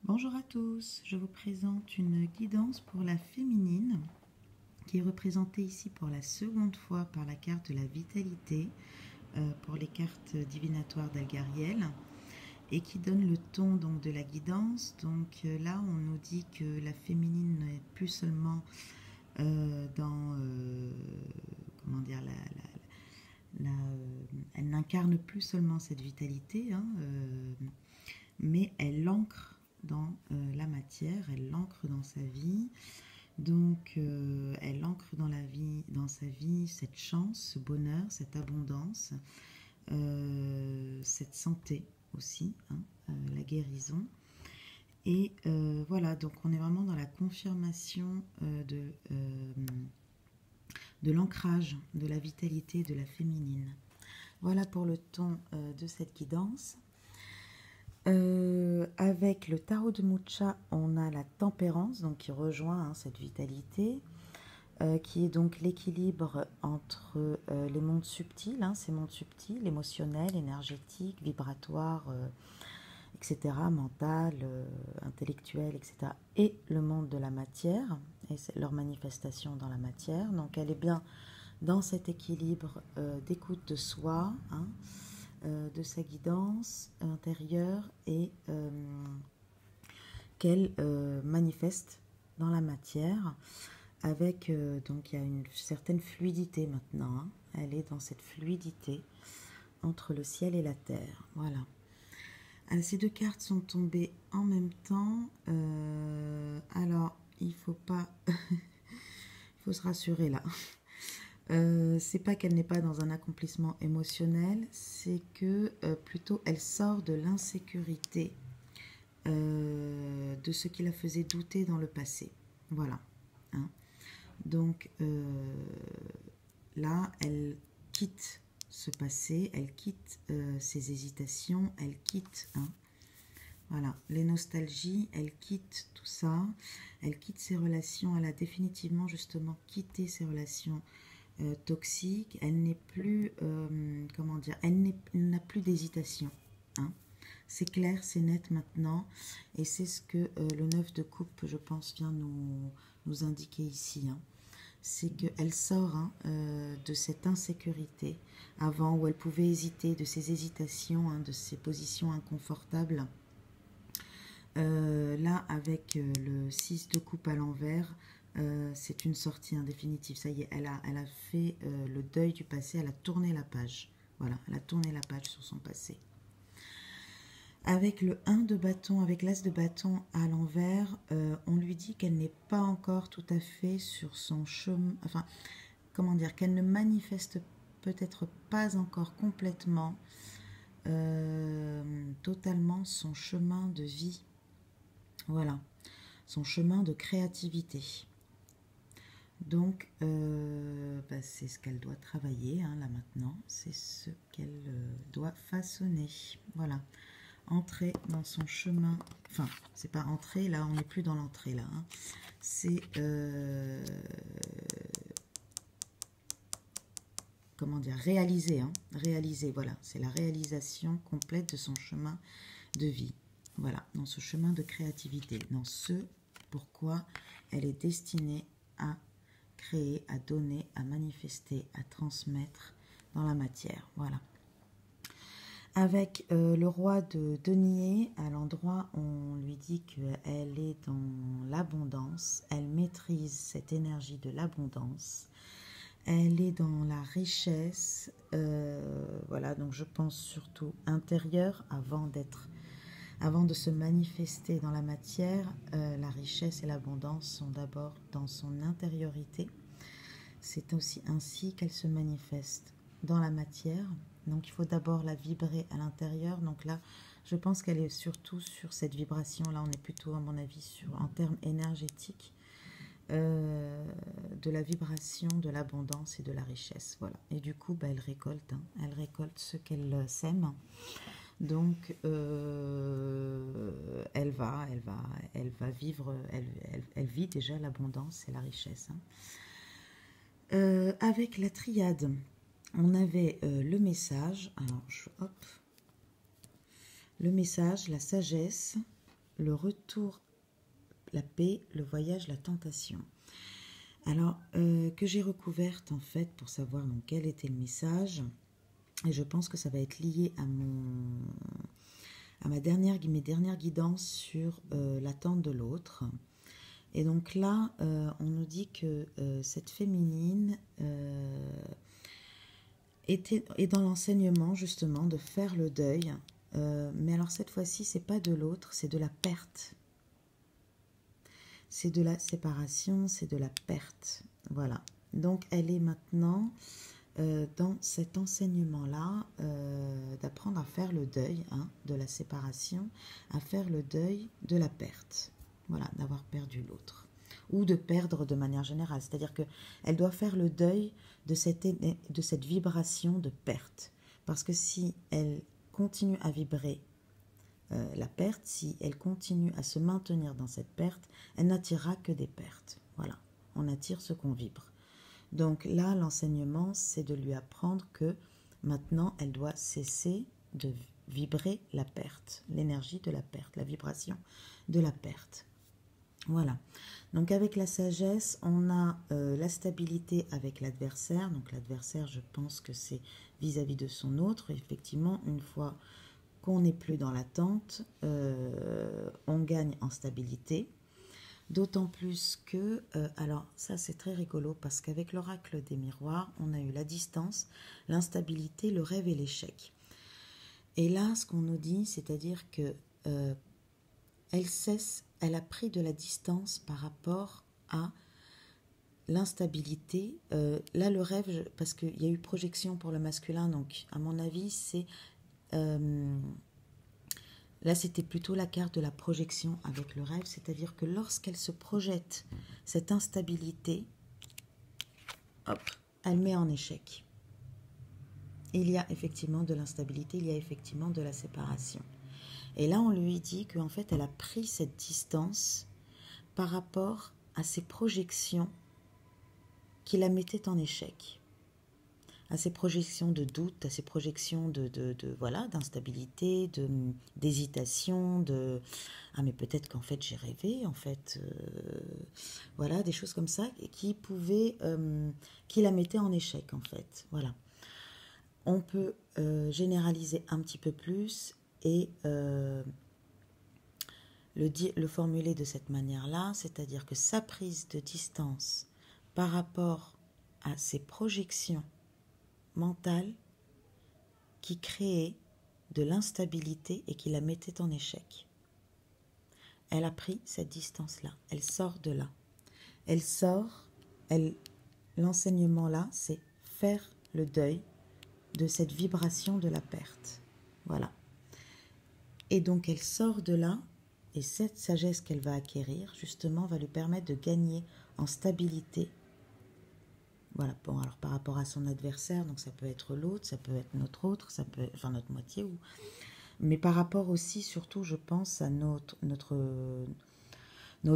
Bonjour à tous, je vous présente une guidance pour la féminine qui est représentée ici pour la seconde fois par la carte de la vitalité pour les cartes divinatoires d'Algariel et qui donne le ton donc de la guidance. Donc là on nous dit que la féminine n'est plus seulement dans comment dire elle n'incarne plus seulement cette vitalité, mais elle l'ancre dans la matière, elle l'ancre dans sa vie. Donc, elle ancre dans sa vie cette chance, ce bonheur, cette abondance, cette santé aussi, la guérison. Et voilà, donc on est vraiment dans la confirmation de l'ancrage, de la vitalité, de la féminine. Voilà pour le ton de cette guidance. Avec le tarot de Mucha, on a la tempérance, donc qui rejoint cette vitalité, qui est donc l'équilibre entre les mondes subtils, ces mondes subtils, émotionnels, énergétiques, vibratoires, etc., mental, intellectuel, etc., et le monde de la matière, et leur manifestation dans la matière. Donc elle est bien dans cet équilibre d'écoute de soi, de sa guidance intérieure et qu'elle manifeste dans la matière avec donc il y a une certaine fluidité maintenant, elle est dans cette fluidité entre le ciel et la terre. Voilà. Alors, ces deux cartes sont tombées en même temps, alors il faut pas il faut se rassurer là. C'est pas qu'elle n'est pas dans un accomplissement émotionnel, c'est que plutôt elle sort de l'insécurité de ce qui la faisait douter dans le passé. Voilà. Donc là, elle quitte ce passé, elle quitte ses hésitations, elle quitte voilà, les nostalgies, elle quitte tout ça, elle quitte ses relations, elle a définitivement justement quitté ses relations toxique, elle n'est plus, comment dire, elle n'a plus d'hésitation. C'est clair, c'est net maintenant, et c'est ce que le 9 de coupe, je pense, vient nous indiquer ici. C'est qu'elle sort de cette insécurité avant où elle pouvait hésiter, de ses hésitations, de ses positions inconfortables. Là, avec le 6 de coupe à l'envers, c'est une sortie définitive. Ça y est, elle a fait le deuil du passé, elle a tourné la page. Voilà, elle a tourné la page sur son passé. Avec le 1 de bâton, avec l'as de bâton à l'envers, on lui dit qu'elle n'est pas encore tout à fait sur son chemin, enfin, comment dire, qu'elle ne manifeste peut-être pas encore complètement, totalement son chemin de vie. Voilà, son chemin de créativité. Donc, c'est ce qu'elle doit travailler là maintenant, c'est ce qu'elle doit façonner. Voilà, entrer dans son chemin, enfin, c'est pas entrer, là, on n'est plus dans l'entrée, là. C'est, comment dire, réaliser, réaliser, voilà, c'est la réalisation complète de son chemin de vie. Voilà, dans ce chemin de créativité, dans ce pourquoi elle est destinée à créer, à donner, à manifester, à transmettre dans la matière. Voilà. Avec le roi de denier, à l'endroit, on lui dit qu'elle est dans l'abondance, elle maîtrise cette énergie de l'abondance, elle est dans la richesse, voilà, donc je pense surtout intérieure avant de se manifester dans la matière. La richesse et l'abondance sont d'abord dans son intériorité. C'est aussi ainsi qu'elle se manifeste dans la matière. Donc il faut d'abord la vibrer à l'intérieur. Donc là, je pense qu'elle est surtout sur cette vibration. Là, on est plutôt, à mon avis, en termes énergétiques, de la vibration, de l'abondance et de la richesse. Voilà. Et du coup, elle récolte. Elle récolte ce qu'elle sème. Donc, elle va vivre, elle vit déjà l'abondance et la richesse. Avec la triade, on avait le message. Alors, le message, la sagesse, le retour, la paix, le voyage, la tentation. Alors, que j'ai recouverte en fait pour savoir donc quel était le message. Et je pense que ça va être lié à mes dernières guidances sur l'attente de l'autre. Et donc là, on nous dit que cette féminine est dans l'enseignement justement de faire le deuil. Mais alors cette fois-ci, c'est pas de l'autre, c'est de la perte. C'est de la séparation, c'est de la perte. Voilà. Donc elle est maintenant dans cet enseignement-là d'apprendre à faire le deuil de la séparation, à faire le deuil de la perte. Voilà, d'avoir perdu l'autre. Ou de perdre de manière générale. C'est-à-dire qu'elle doit faire le deuil de cette vibration de perte. Parce que si elle continue à vibrer la perte, si elle continue à se maintenir dans cette perte, elle n'attirera que des pertes. Voilà, on attire ce qu'on vibre. Donc là, l'enseignement, c'est de lui apprendre que maintenant, elle doit cesser de vibrer la perte, l'énergie de la perte, la vibration de la perte. Voilà. Donc avec la sagesse, on a la stabilité avec l'adversaire. Donc l'adversaire, je pense que c'est vis-à-vis de son autre. Effectivement, une fois qu'on n'est plus dans l'attente, on gagne en stabilité. D'autant plus que, alors ça c'est très rigolo parce qu'avec l'oracle des miroirs, on a eu la distance, l'instabilité, le rêve et l'échec. Et là, ce qu'on nous dit, c'est-à-dire que elle a pris de la distance par rapport à l'instabilité. Là, le rêve, parce qu'il y a eu projection pour le masculin, donc à mon avis, c'est... Là, c'était plutôt la carte de la projection avec le rêve, c'est-à-dire que lorsqu'elle se projette cette instabilité, hop, elle met en échec. Il y a effectivement de l'instabilité, il y a effectivement de la séparation. Et là, on lui dit qu'en fait, elle a pris cette distance par rapport à ses projections qui la mettaient en échec. À ses projections de doute, à ses projections voilà, d'instabilité, d'hésitation, ah mais peut-être qu'en fait j'ai rêvé, en fait, voilà, des choses comme ça qui la mettaient en échec en fait, voilà. On peut généraliser un petit peu plus et le formuler de cette manière-là, c'est-à-dire que sa prise de distance par rapport à ses projections mentale qui créait de l'instabilité et qui la mettait en échec. Elle a pris cette distance-là. Elle sort de là. Elle sort, l'enseignement là, c'est faire le deuil de cette vibration de la perte. Voilà. Et donc elle sort de là et cette sagesse qu'elle va acquérir, justement, va lui permettre de gagner en stabilité. Voilà, bon, alors par rapport à son adversaire, donc ça peut être l'autre, ça peut être notre autre, ça peut être, enfin notre moitié, mais par rapport aussi, surtout, je pense à nos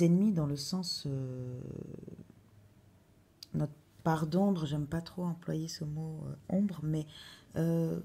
ennemis dans le sens, notre part d'ombre, j'aime pas trop employer ce mot ombre, mais vous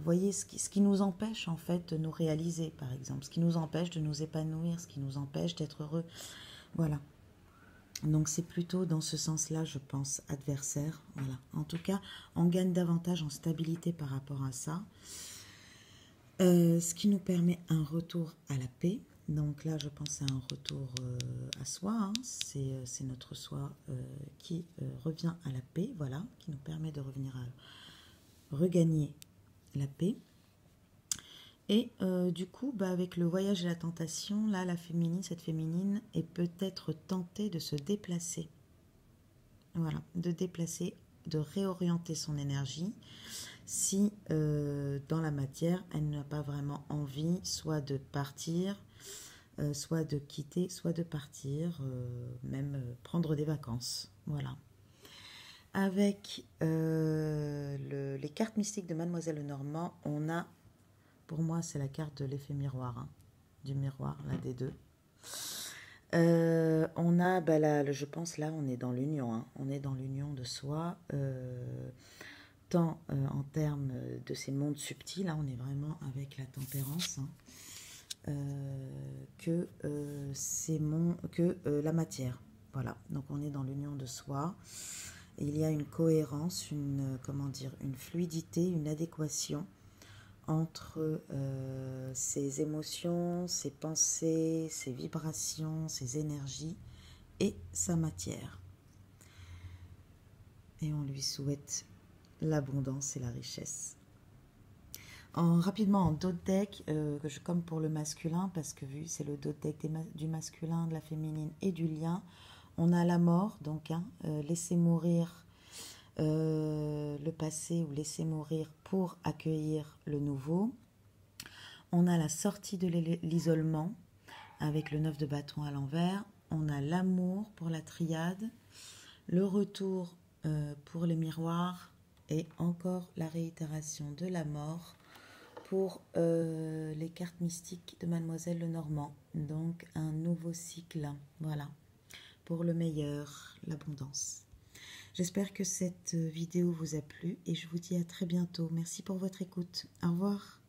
voyez ce qui nous empêche en fait de nous réaliser, par exemple, ce qui nous empêche de nous épanouir, ce qui nous empêche d'être heureux, voilà. Donc c'est plutôt dans ce sens-là, je pense, adversaire. Voilà. En tout cas, on gagne davantage en stabilité par rapport à ça. Ce qui nous permet un retour à la paix. Donc là, je pense à un retour à soi. C'est notre soi qui revient à la paix, voilà, qui nous permet de revenir à regagner la paix. Et du coup, avec le voyage et la tentation, là, cette féminine est peut-être tentée de se déplacer. Voilà, de déplacer, de réorienter son énergie si dans la matière, elle n'a pas vraiment envie soit de partir, soit de quitter, soit de partir, même prendre des vacances. Voilà. Avec les cartes mystiques de Mademoiselle Lenormand, on a... Pour moi, c'est la carte de l'effet miroir, du miroir, là, des deux. On a, là, je pense, là, on est dans l'union. On est dans l'union de soi, tant en termes de ces mondes subtils. Là, on est vraiment avec la tempérance. la matière. Voilà, donc on est dans l'union de soi. Et il y a une cohérence, une fluidité, une adéquation entre ses émotions, ses pensées, ses vibrations, ses énergies et sa matière. Et on lui souhaite l'abondance et la richesse. Rapidement en dot deck, comme pour le masculin, parce que vu c'est le dot deck du masculin, de la féminine et du lien, on a la mort, donc laisser mourir le passé ou laisser mourir pour accueillir le nouveau. On a la sortie de l'isolement avec le 9 de bâton à l'envers. On a l'amour pour la triade, le retour pour les miroirs et encore la réitération de la mort pour les cartes mystiques de Mademoiselle Lenormand. Donc un nouveau cycle, voilà, pour le meilleur, l'abondance. J'espère que cette vidéo vous a plu et je vous dis à très bientôt. Merci pour votre écoute. Au revoir.